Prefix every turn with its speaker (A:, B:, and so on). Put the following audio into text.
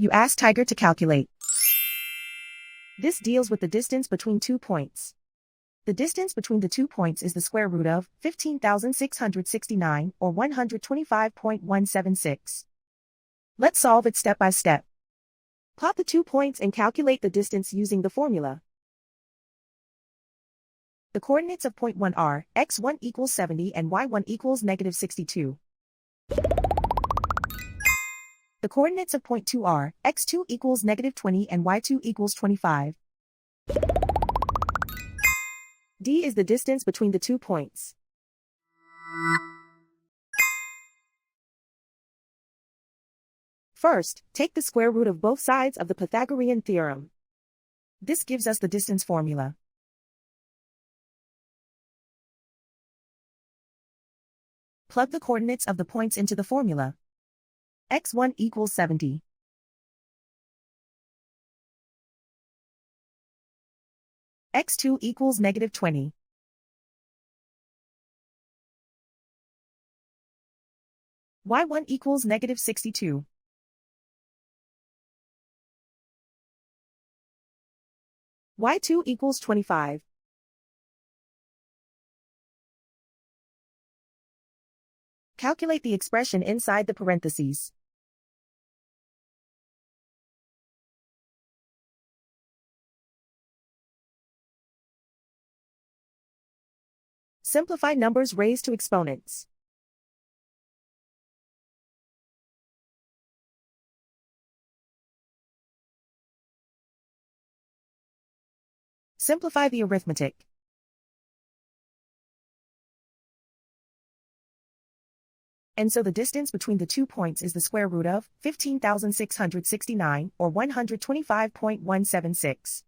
A: You ask Tiger to calculate. This deals with the distance between 2 points. The distance between the 2 points is the square root of 15,669 or 125.176. Let's solve it step by step. Plot the 2 points and calculate the distance using the formula. The coordinates of point 1 are x1 equals 70 and y1 equals negative 62. The coordinates of point 2 are x2 equals negative 20 and y2 equals 25. D is the distance between the 2 points. First, take the square root of both sides of the Pythagorean theorem. This gives us the distance formula. Plug the coordinates of the points into the formula. x1 equals 70. x2 equals negative 20. y1 equals negative 62. y2 equals 25. Calculate the expression inside the parentheses. Simplify numbers raised to exponents. Simplify the arithmetic. And so the distance between the 2 points is the square root of 15,669 or 125.176.